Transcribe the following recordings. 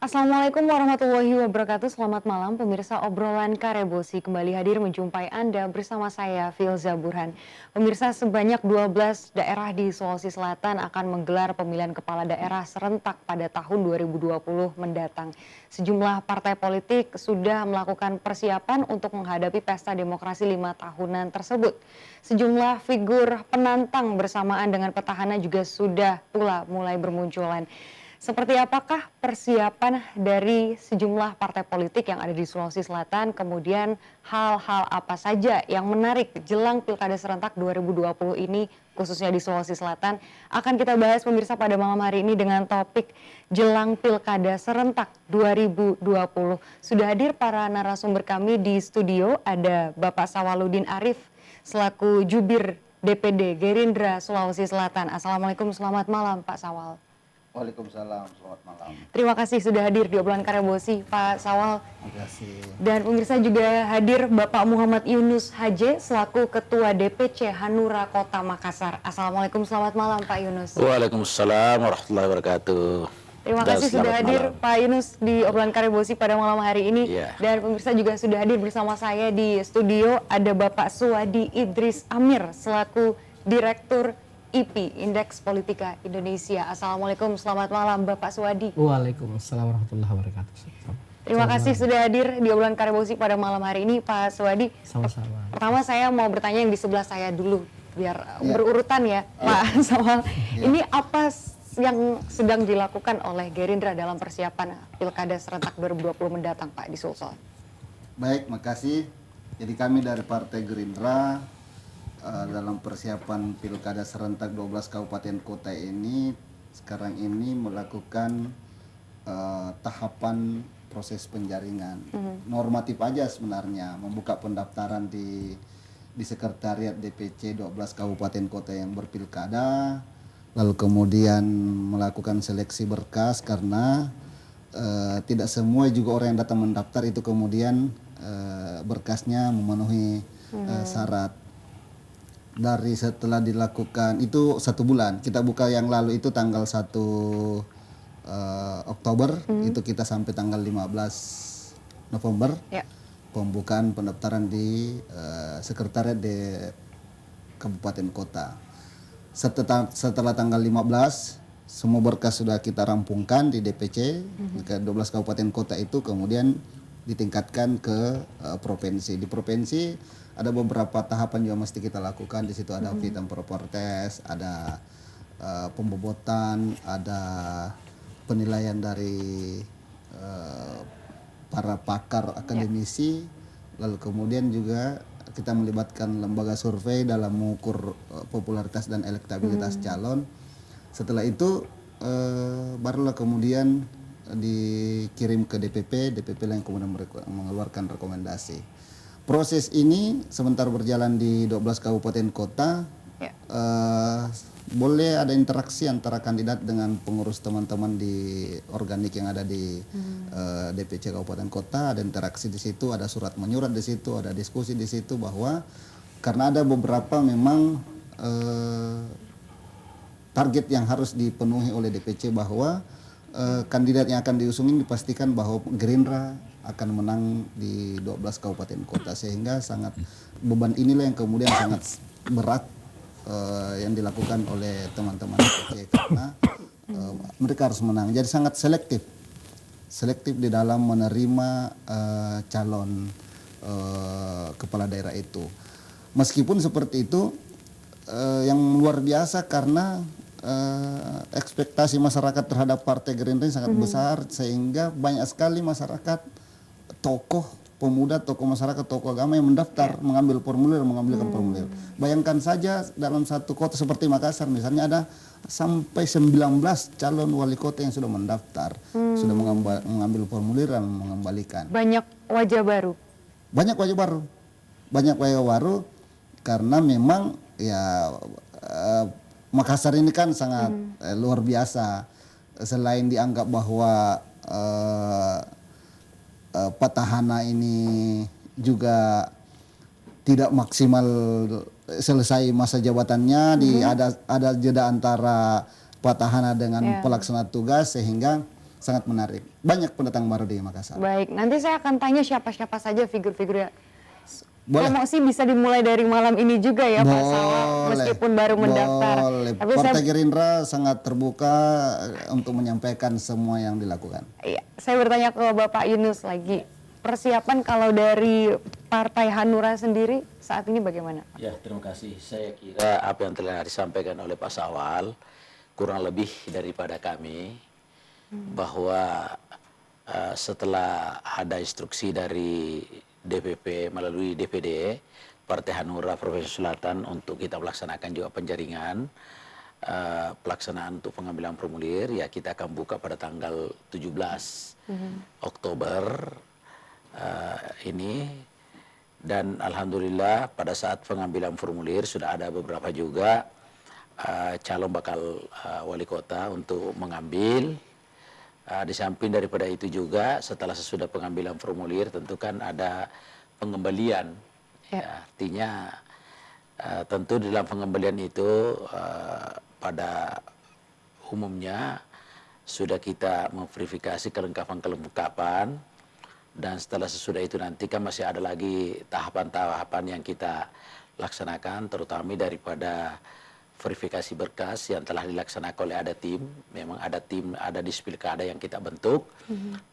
Assalamualaikum warahmatullahi wabarakatuh. Selamat malam pemirsa obrolan Karebosi kembali hadir menjumpai Anda bersama saya Filza Burhan. Pemirsa, sebanyak 12 daerah di Sulawesi Selatan akan menggelar pemilihan kepala daerah serentak pada tahun 2020 mendatang. Sejumlah partai politik sudah melakukan persiapan untuk menghadapi pesta demokrasi 5 tahunan tersebut. Sejumlah figur penantang bersamaan dengan petahana juga sudah pula mulai bermunculan. Seperti apakah persiapan dari sejumlah partai politik yang ada di Sulawesi Selatan, kemudian hal-hal apa saja yang menarik jelang Pilkada Serentak 2020 ini khususnya di Sulawesi Selatan akan kita bahas pemirsa pada malam hari ini dengan topik jelang Pilkada Serentak 2020. Sudah hadir para narasumber kami di studio, ada Bapak Sawaludin Arif selaku Jubir DPD Gerindra Sulawesi Selatan. Assalamualaikum, selamat malam Pak Sawal. Waalaikumsalam, selamat malam. Terima kasih sudah hadir di obrolan Karebosi, Pak Sawal. Terima kasih. Dan pemirsa juga hadir Bapak Muhammad Yunus Haje selaku Ketua DPC Hanura Kota Makassar. Assalamualaikum, selamat malam Pak Yunus. Waalaikumsalam warahmatullahi wabarakatuh. Terima kasih sudah hadir Pak Yunus di obrolan Karebosi pada malam hari ini. Dan pemirsa juga sudah hadir bersama saya di studio ada Bapak Suwadi Idris Amir selaku Direktur IPI, Indeks Politika Indonesia. Assalamualaikum, selamat malam Bapak Suwadi. Waalaikumsalam warahmatullahi wabarakatuh. Terima kasih sudah hadir di obrolan Karebosi pada malam hari ini Pak Suwadi. Sama-sama. Pertama saya mau bertanya yang di sebelah saya dulu, biar berurutan ya Pak Sawal. Ini apa yang sedang dilakukan oleh Gerindra dalam persiapan Pilkada Serentak 2020 mendatang Pak di Sulsel? Baik, makasih. Jadi kami dari Partai Gerindra dalam persiapan Pilkada Serentak 12 Kabupaten Kota ini sekarang ini melakukan tahapan proses penjaringan. Normatif aja sebenarnya, membuka pendaftaran di Sekretariat DPC 12 Kabupaten Kota yang berpilkada, lalu kemudian melakukan seleksi berkas karena tidak semua juga orang yang datang mendaftar itu kemudian berkasnya memenuhi syarat. Dari setelah dilakukan itu 1 bulan, kita buka yang lalu itu tanggal 1 Oktober, itu kita sampai tanggal 15 November pembukaan pendaftaran di Sekretariat di Kabupaten Kota. Setelah tanggal 15 semua berkas sudah kita rampungkan di DPC ke 12 Kabupaten Kota itu, kemudian ditingkatkan ke provinsi. Di provinsi ada beberapa tahapan juga mesti kita lakukan. Di situ ada fit and proper test, ada pembobotan, ada penilaian dari para pakar akademisi, lalu kemudian juga kita melibatkan lembaga survei dalam mengukur popularitas dan elektabilitas calon. Setelah itu barulah kemudian dikirim ke DPP yang kemudian mengeluarkan rekomendasi. Proses ini sebentar berjalan di 12 kabupaten kota, boleh ada interaksi antara kandidat dengan pengurus teman-teman di organik yang ada di DPC kabupaten kota, ada interaksi di situ, ada surat menyurat di situ, ada diskusi di situ, bahwa karena ada beberapa memang target yang harus dipenuhi oleh DPC, bahwa kandidat yang akan diusung ini dipastikan bahwa Gerindra akan menang di 12 kabupaten kota, sehingga sangat beban inilah yang kemudian sangat berat yang dilakukan oleh teman-teman DPC, karena mereka harus menang. Jadi sangat selektif di dalam menerima calon kepala daerah itu. Meskipun seperti itu, yang luar biasa karena ekspektasi masyarakat terhadap Partai Gerindra sangat besar, sehingga banyak sekali masyarakat, tokoh pemuda, tokoh masyarakat, tokoh agama yang mendaftar, mengambil mengambilkan formulir. Bayangkan saja dalam satu kota seperti Makassar misalnya ada sampai 19 calon wali kota yang sudah mendaftar, sudah mengambil formulir dan mengembalikan. Banyak wajah baru. Banyak wajah baru karena memang ya Makassar ini kan sangat luar biasa. Selain dianggap bahwa petahana ini juga tidak maksimal selesai masa jabatannya, ada jeda antara petahana dengan pelaksana tugas, sehingga sangat menarik. Banyak pendatang baru di Makassar. Baik, nanti saya akan tanya siapa-siapa saja figur-figur. Boleh. Promosi bisa dimulai dari malam ini juga ya Pak Sawa, meskipun baru mendaftar. Boleh. Tapi Partai Gerindra sangat terbuka untuk menyampaikan semua yang dilakukan. saya bertanya ke Bapak Yunus lagi, persiapan kalau dari Partai Hanura sendiri saat ini bagaimana? Ya, terima kasih. Saya kira apa yang telah disampaikan oleh Pak Sawal kurang lebih daripada kami bahwa setelah ada instruksi dari DPP melalui DPD Partai Hanura Provinsi Selatan untuk kita melaksanakan juga penjaringan pelaksanaan untuk pengambilan formulir, ya kita akan buka pada tanggal 17 Oktober ini. Dan alhamdulillah pada saat pengambilan formulir sudah ada beberapa juga calon bakal wali kota untuk mengambil. Di samping daripada itu juga setelah sesudah pengambilan formulir tentu kan ada pengembalian. Ya, artinya tentu dalam pengembalian itu pada umumnya sudah kita memverifikasi kelengkapan dan setelah sesudah itu nanti kan masih ada lagi tahapan-tahapan yang kita laksanakan, terutama daripada verifikasi berkas yang telah dilaksanakan oleh ada tim. Memang ada tim, ada di Pilkada yang kita bentuk,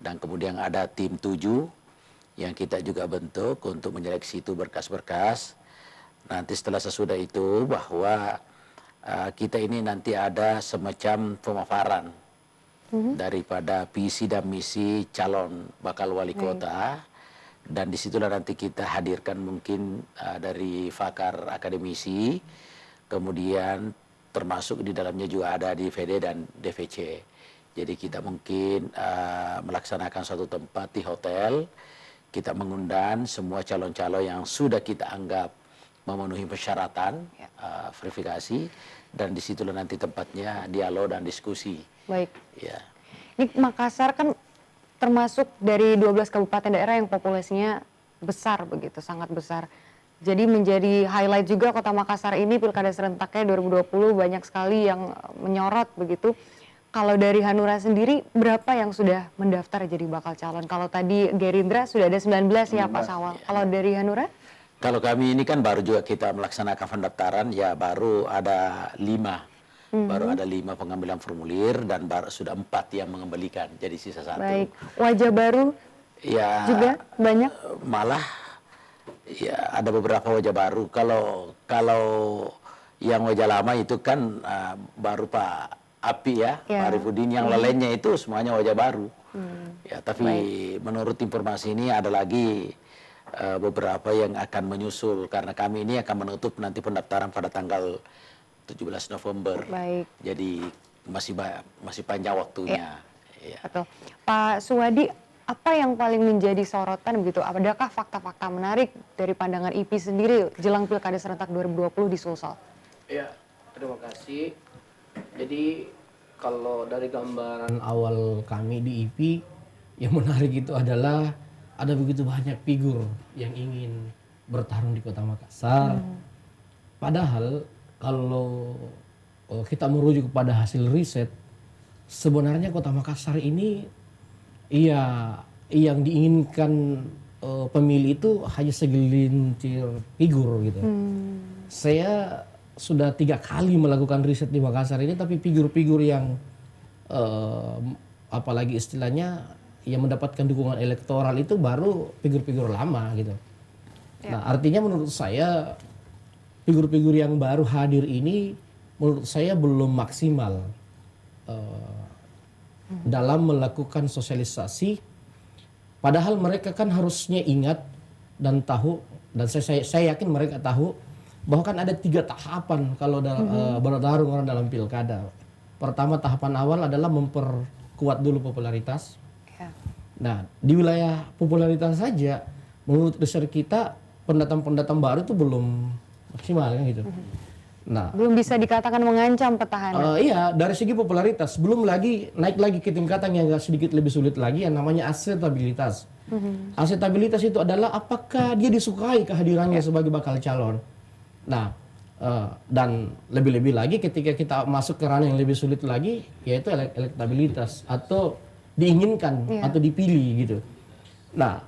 dan kemudian ada tim 7 yang kita juga bentuk untuk menyeleksi itu berkas-berkas. Nanti setelah sesudah itu bahwa kita ini nanti ada semacam pemaparan daripada visi dan misi calon bakal wali kota, dan disitulah nanti kita hadirkan mungkin dari pakar akademisi, kemudian termasuk di dalamnya juga ada DPD dan DVC. Jadi kita mungkin melaksanakan suatu tempat di hotel, kita mengundang semua calon-calon yang sudah kita anggap memenuhi persyaratan verifikasi, dan disitulah nanti tempatnya dialog dan diskusi. Baik. Ya. Ini Makassar kan termasuk dari 12 kabupaten daerah yang populasinya besar begitu, sangat besar. Jadi menjadi highlight juga Kota Makassar ini pilkada serentaknya 2020 banyak sekali yang menyorot begitu. Kalau dari Hanura sendiri berapa yang sudah mendaftar jadi bakal calon? Kalau tadi Gerindra sudah ada 19 ya Pak Sawal. Kalau dari Hanura? Kalau kami ini kan baru juga kita melaksanakan pendaftaran, ya baru ada 5. Baru ada 5 pengambilan formulir dan baru sudah 4 yang mengembalikan, jadi sisa 1. Baik, wajah baru ya, juga banyak? Malah ya ada beberapa wajah baru. Kalau yang wajah lama itu kan baru Pak Api ya, Pak Arifudin, yang lainnya itu semuanya wajah baru. Ya, tapi menurut informasi ini ada lagi beberapa yang akan menyusul karena kami ini akan menutup nanti pendaftaran pada tanggal 17 November. Baik. Jadi masih panjang waktunya. Ya. Betul. Pak Suwadi, apa yang paling menjadi sorotan begitu? Adakah fakta-fakta menarik dari pandangan IPI sendiri jelang Pilkada Serentak 2020 di Sulsel? Ya, terima kasih. Jadi kalau dari gambaran awal kami di IPI, yang menarik itu adalah ada begitu banyak figur yang ingin bertarung di Kota Makassar. Padahal kalau kita merujuk kepada hasil riset, sebenarnya Kota Makassar ini yang diinginkan pemilih itu hanya segelintir figur gitu. Saya sudah 3 kali melakukan riset di Makassar ini, tapi figur-figur yang apalagi istilahnya yang mendapatkan dukungan elektoral itu baru figur-figur lama gitu. Nah, artinya menurut saya figur-figur yang baru hadir ini menurut saya belum maksimal dalam melakukan sosialisasi. Padahal mereka kan harusnya ingat dan tahu, dan saya yakin mereka tahu bahwa kan ada 3 tahapan kalau bertarung orang dalam pilkada. Pertama, tahapan awal adalah memperkuat dulu popularitas. Nah, di wilayah popularitas saja menurut riset kita pendatang-pendatang baru itu belum maksimal kan gitu. Nah, belum bisa dikatakan mengancam petahana. Iya, dari segi popularitas, belum lagi naik lagi ke tingkatan yang sedikit lebih sulit lagi yang namanya akseptabilitas. Akseptabilitas itu adalah apakah dia disukai kehadirannya sebagai bakal calon. Nah, dan lebih-lebih lagi ketika kita masuk ke ranah yang lebih sulit lagi, yaitu elektabilitas atau diinginkan atau dipilih gitu. Nah,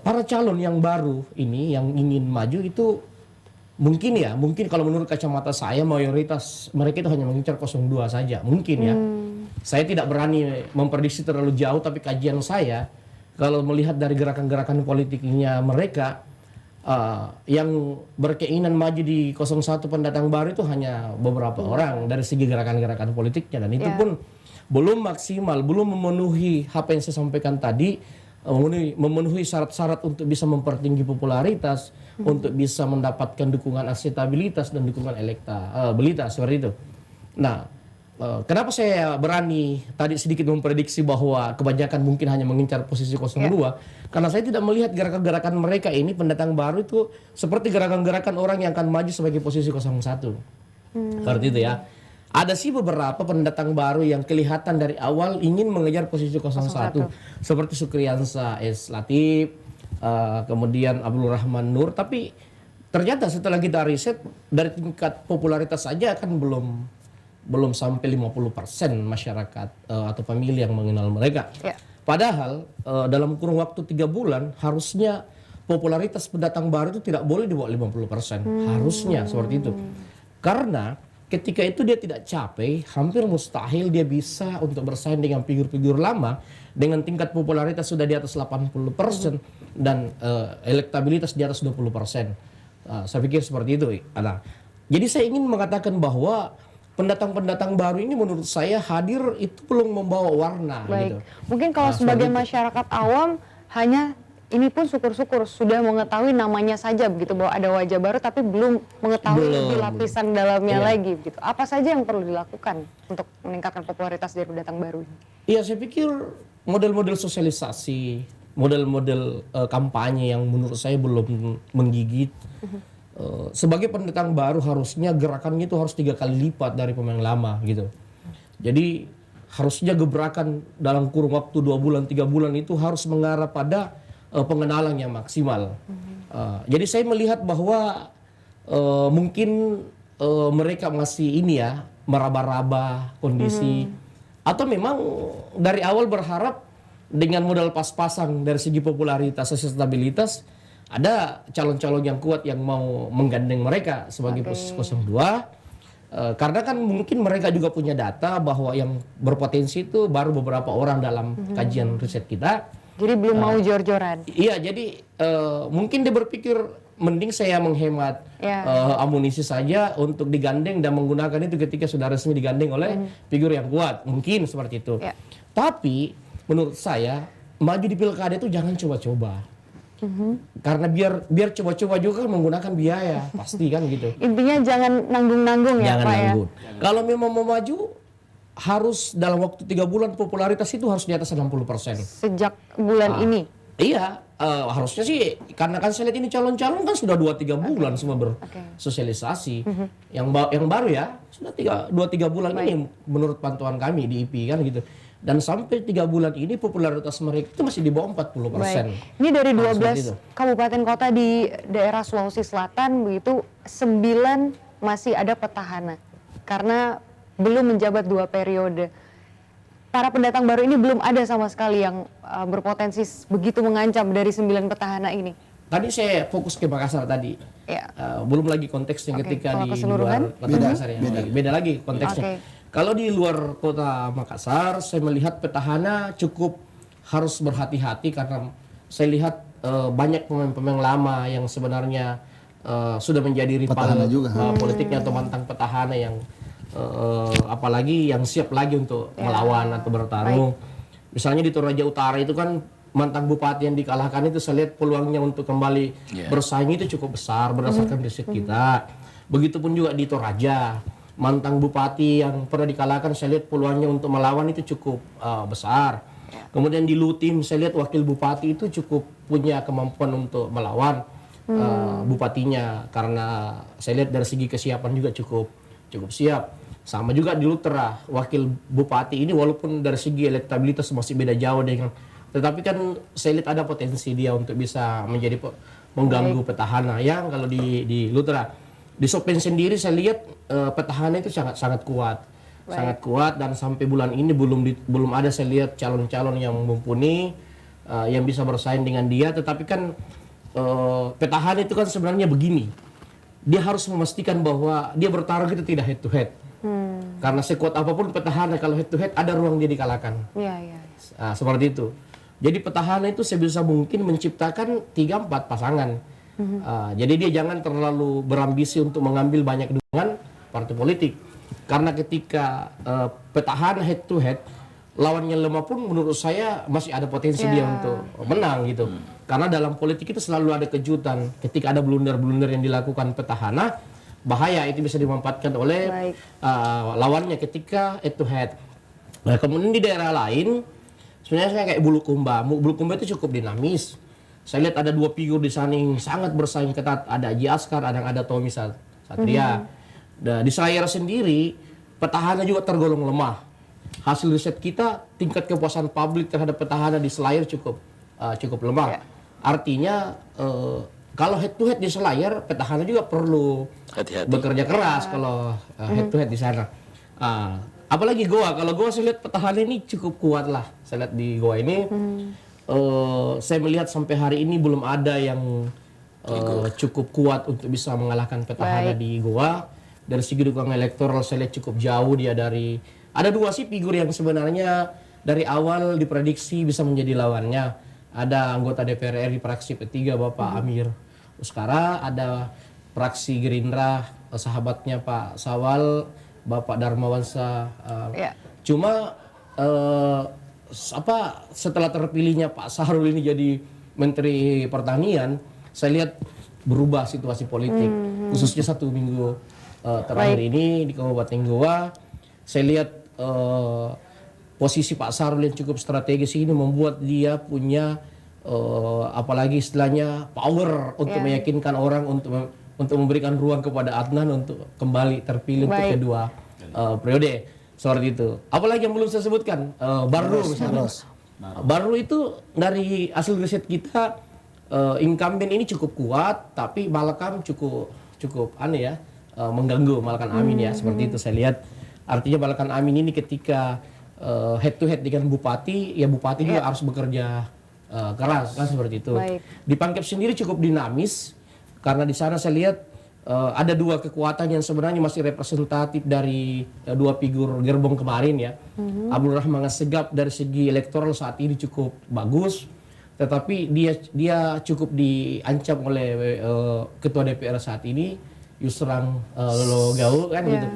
para calon yang baru ini yang ingin maju itu mungkin kalau menurut kacamata saya mayoritas mereka itu hanya mengincar 02 saja, mungkin ya. Saya tidak berani memprediksi terlalu jauh, tapi kajian saya kalau melihat dari gerakan-gerakan politiknya mereka, yang berkeinginan maju di 01 pendatang baru itu hanya beberapa orang dari segi gerakan-gerakan politiknya, dan itu pun belum maksimal, belum memenuhi apa yang saya sampaikan tadi, memenuhi syarat-syarat untuk bisa mempertinggi popularitas, untuk bisa mendapatkan dukungan akseptabilitas dan dukungan elektabilitas seperti itu. Nah, kenapa saya berani tadi sedikit memprediksi bahwa kebanyakan mungkin hanya mengincar posisi 02? Karena saya tidak melihat gerakan-gerakan mereka ini pendatang baru itu seperti gerakan-gerakan orang yang akan maju sebagai posisi 01. Seperti itu ya. Ada sih beberapa pendatang baru yang kelihatan dari awal ingin mengejar posisi 01. Seperti Sukriyansa S. Latif, kemudian Abdul Rahman Nur. Tapi ternyata setelah kita riset, dari tingkat popularitas saja kan belum sampai 50% masyarakat atau pemilih yang mengenal mereka. Padahal dalam kurun waktu 3 bulan harusnya popularitas pendatang baru itu tidak boleh di bawah 50%. Harusnya seperti itu. Karena ketika itu dia tidak capai, hampir mustahil dia bisa untuk bersaing dengan figur-figur lama dengan tingkat popularitas sudah di atas 80% dan elektabilitas di atas 20%. Saya pikir seperti itu. Nah, jadi saya ingin mengatakan bahwa pendatang-pendatang baru ini menurut saya hadir itu belum membawa warna. Baik. Gitu. Mungkin kalau sebagai masyarakat awam hanya ini pun syukur-syukur sudah mengetahui namanya saja begitu, bahwa ada wajah baru, tapi belum mengetahui lebih lapisan dalamnya lagi begitu. Apa saja yang perlu dilakukan untuk meningkatkan popularitas dari pendatang baru ini? Iya, saya pikir model-model sosialisasi, model-model kampanye yang menurut saya belum menggigit. Sebagai pendatang baru harusnya gerakannya itu harus 3 kali lipat dari pemain lama gitu. Jadi harusnya gebrakan dalam kurun waktu 2 bulan 3 bulan itu harus mengarah pada pengenalan yang maksimal. Jadi saya melihat bahwa mungkin mereka masih ini ya meraba-raba kondisi, atau memang dari awal berharap dengan modal pas-pasan dari segi popularitas, stabilitas, ada calon-calon yang kuat yang mau menggandeng mereka sebagai posisi 02. Karena kan mungkin mereka juga punya data bahwa yang berpotensi itu baru beberapa orang dalam kajian riset kita. Jadi belum mau jor-joran. Iya, jadi mungkin dia berpikir mending saya menghemat amunisi saja untuk digandeng dan menggunakan itu ketika sudah resmi digandeng oleh figur yang kuat. Mungkin seperti itu. Tapi menurut saya maju di pilkada itu jangan coba-coba. Karena biar coba-coba juga kan menggunakan biaya, pasti kan gitu. Intinya jangan nanggung-nanggung ya, Jangan Pak nanggung. ya. Kalau memang mau maju, harus dalam waktu 3 bulan popularitas itu harus di atas 60%. Sejak bulan ini. Iya, harusnya sih, karena kan saya lihat ini calon-calon kan sudah 2-3 bulan semua bersosialisasi. Yang baru ya, sudah 2-3 bulan ini menurut pantauan kami di IP kan gitu. Dan sampai 3 bulan ini popularitas mereka itu masih di bawah 40%. Baik. Ini dari 12 kabupaten kota di daerah Sulawesi Selatan begitu, 9 masih ada petahana karena belum menjabat 2 periode. Para pendatang baru ini belum ada sama sekali yang berpotensi begitu mengancam dari 9 petahana ini. Tadi saya fokus ke Makassar tadi. Belum lagi konteksnya ketika di luar kota Makassar ya. Beda lagi konteksnya. Kalau di luar kota Makassar, saya melihat petahana cukup harus berhati-hati karena saya lihat banyak pemain-pemain lama yang sebenarnya sudah menjadi rival politiknya atau mantan petahana yang apalagi yang siap lagi untuk melawan atau bertarung. Misalnya di Toraja Utara itu kan mantan bupati yang dikalahkan itu saya lihat peluangnya untuk kembali bersaing itu cukup besar berdasarkan riset kita. Begitupun juga di Toraja. Mantan bupati yang pernah dikalahkan saya lihat peluangnya untuk melawan itu cukup besar. Kemudian di Lutim saya lihat wakil bupati itu cukup punya kemampuan untuk melawan bupatinya karena saya lihat dari segi kesiapan juga cukup siap. Sama juga di Lutera, wakil bupati ini walaupun dari segi elektabilitas masih beda jauh dengan, tetapi kan saya lihat ada potensi dia untuk bisa menjadi mengganggu petahana. Yang kalau di Lutera, di Sopen sendiri saya lihat petahana itu sangat kuat. sangat kuat, dan sampai bulan ini belum ada saya lihat calon-calon yang mumpuni yang bisa bersaing dengan dia. Tetapi kan petahana itu kan sebenarnya begini, dia harus memastikan bahwa dia bertarung itu tidak head to head. Karena sekuat apapun petahana, kalau head to head ada ruang dia dikalahkan. Seperti itu. Jadi petahana itu sebisa mungkin menciptakan 3-4 pasangan. Jadi dia jangan terlalu berambisi untuk mengambil banyak dukungan partai politik. Karena ketika petahana head to head, lawannya lemah pun menurut saya masih ada potensi dia untuk menang gitu. Karena dalam politik itu selalu ada kejutan. Ketika ada blunder-blunder yang dilakukan petahana, bahaya itu bisa dimanfaatkan oleh lawannya ketika head to head. Nah, kemudian di daerah lain sebenarnya saya kayak Bulukumba itu cukup dinamis. Saya lihat ada 2 figur di sana yang sangat bersaing ketat, ada Haji Askar, ada Tommy Satria. Nah, di Selayar sendiri petahana juga tergolong lemah. Hasil riset kita, tingkat kepuasan publik terhadap petahana di Selayar cukup lemah. Artinya kalau head to head di Selayar, petahana juga perlu bekerja keras kalau head to head di sana. Apalagi Goa, kalau Goa saya lihat petahana ini cukup kuat lah. Saya lihat di Goa ini, saya melihat sampai hari ini belum ada yang cukup kuat untuk bisa mengalahkan petahana di Goa. Dari segi dukungan elektoral saya lihat cukup jauh dia dari. Ada 2 sih figur yang sebenarnya dari awal diprediksi bisa menjadi lawannya. Ada anggota DPR RI fraksi P3 Bapak Amir Uskara, ada fraksi Gerindra sahabatnya Pak Sawal, Bapak Darmawansa. Cuma setelah terpilihnya Pak Sahrul ini jadi Menteri Pertanian, saya lihat berubah situasi politik, khususnya 1 minggu terakhir ini di Kabupaten Goa. Saya lihat posisi Pak Sahrul yang cukup strategis ini membuat dia punya apalagi istilahnya power untuk meyakinkan orang untuk memberikan ruang kepada Adnan untuk kembali terpilih untuk kedua periode. Seperti itu. Apalagi yang belum saya sebutkan, Barru misalnya. Barru itu dari hasil riset kita, incumbent ini cukup kuat, tapi Malakam cukup aneh ya, mengganggu Malakan Amin ya, seperti itu saya lihat. Artinya Malakan Amin ini ketika head to head dengan Bupati, ya Bupati juga harus bekerja keras kan, seperti itu. Di Pangkep sendiri cukup dinamis, karena di sana saya lihat ada 2 kekuatan yang sebenarnya masih representatif dari 2 figur gerbong kemarin ya. Abdul Rahman Assegaf dari segi elektoral saat ini cukup bagus, tetapi dia cukup diancam oleh ketua DPR saat ini Yusrang Lolo Gau kan gitu.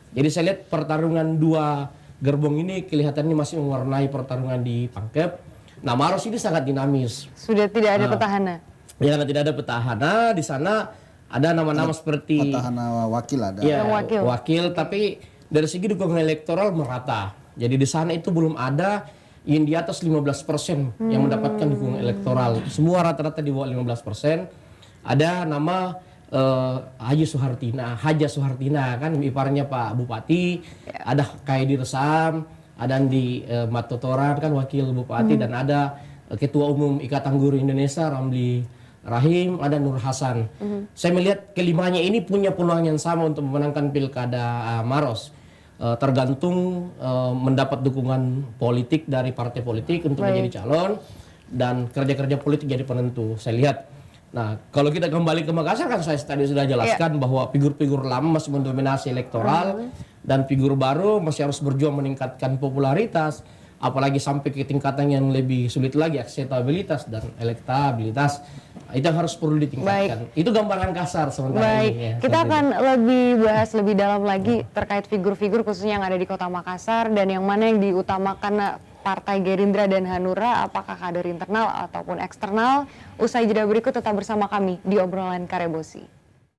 Jadi saya lihat pertarungan 2 gerbong ini kelihatannya masih mewarnai pertarungan di Pangkep. Nah, Maros ini sangat dinamis. Sudah tidak ada petahana. Ya, karena tidak ada petahana di sana. Ada nama-nama seperti petahana wakil ada. Ya, wakil, tapi dari segi dukungan elektoral merata. Jadi di sana itu belum ada yang di atas 15% yang mendapatkan dukungan elektoral. Semua rata-rata di bawah 15%. Ada nama Haja Suhartina kan, iparnya Pak Bupati. Ada Kaidi Resam, ada Andi Matotoran kan wakil Bupati, dan ada Ketua Umum Ikatan Guru Indonesia Ramli Rahim, ada Nur Hasan. Saya melihat kelimanya ini punya peluang yang sama untuk memenangkan pilkada Maros. Tergantung mendapat dukungan politik dari partai politik untuk menjadi calon, dan kerja-kerja politik jadi penentu. Saya lihat. Nah, kalau kita kembali ke Makassar kan saya tadi sudah jelaskan bahwa figur-figur lama masih mendominasi elektoral, dan figur baru masih harus berjuang meningkatkan popularitas, apalagi sampai ke tingkatan yang lebih sulit lagi, akseptabilitas dan elektabilitas. Itu yang harus perlu ditingkatkan. Itu gambaran kasar sementara ini. Ya, kita akan bahas lebih dalam lagi terkait figur-figur khususnya yang ada di Kota Makassar, dan yang mana yang diutamakan Partai Gerindra dan Hanura, apakah kader internal ataupun eksternal. Usai jeda berikut tetap bersama kami di Obrolan Karebosi.